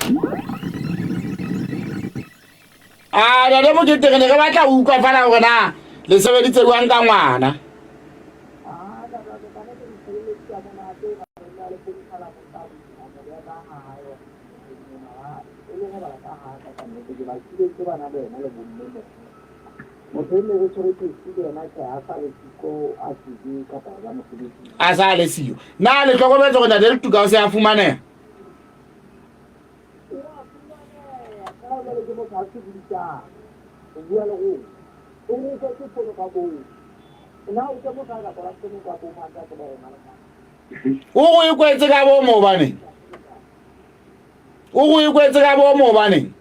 Da le mo ke teng ne re batla o utlwa fela hore na le sebeditse jwang ka ngwana. A sa le siyo na le hlokometse gore ntate Letuka o se a fumaneha. O go ikwetse ka bo mo baneng o go ikwetse ka bo mo baneng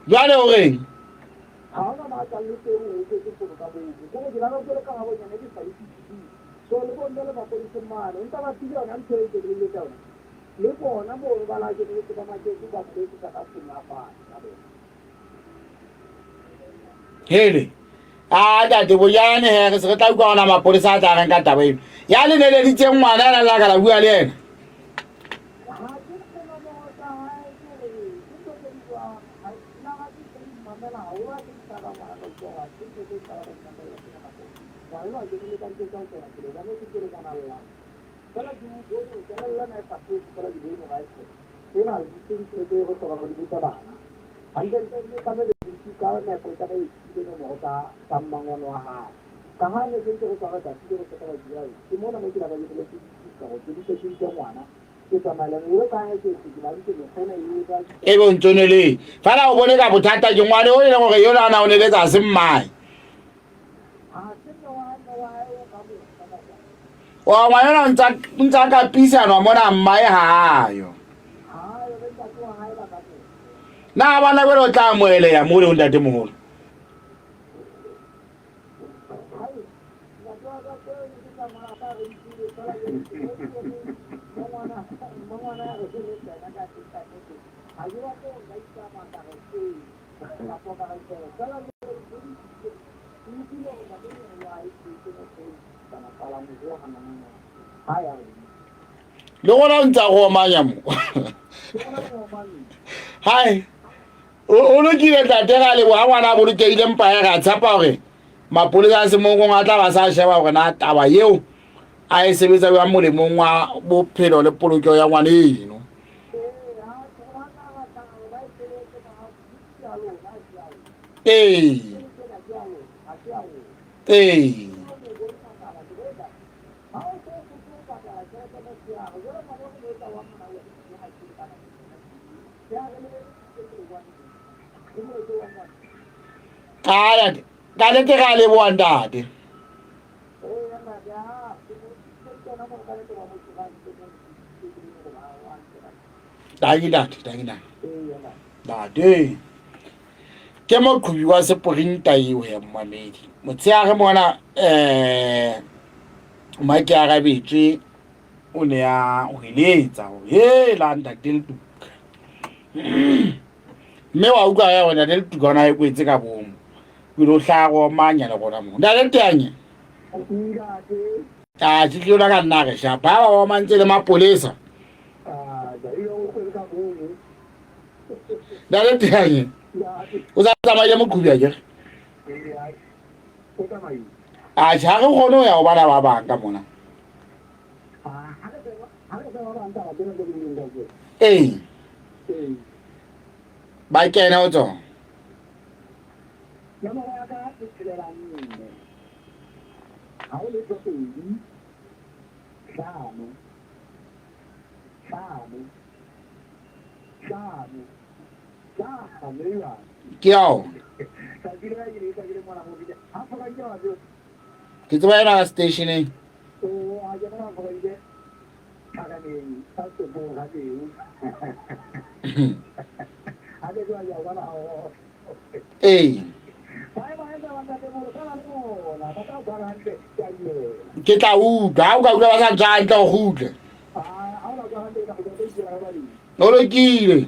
jwale o reng hele tate bojane he re se re tla utlwa ona mapolesa a tla reng ka taba eno ya le neleditseng ngwana a la ka la bua le yena. E bo ntsonele fela o bone ka bothata ke ngwane o ile gore yo na o ne letsa se mmae wa ngwana ntsa ka pisana mona mmae hayo na bana ba lo tla moele ya mo le ntate moholo. Le gona ntsa go manya mo hai o lo kile tate ga le wa ngwana bo ke ile mpa ya ga tsapa gore mapolesa a se mongwe a tla ba sa sheba gore na taba yeo a e sebetsa ya molemong wa bophelo le polokelo ya ngwana eno. Ka le ke ga le bo ntate date ke moqhubi wa seprinta eo ya mmamedi motsheare mona make a gabetse o ne a hweletsa he la ntate Letuka mme wa utlwa ya bona le Letuka ona e kwetse ka bomo o lo hlago manya le gona mo nda le tanye ke la ka nna re sha ba wa mantse le mapolesa da le tanye o sa tsamaya moqhubi a jere ja re gone o ya go bana ba bang ka mona ba kena o tsona ke ao ke tseba yana ka stationeng ke tla utlwa ha o ka utlwa ba sa ntse hantle go gutle o lokile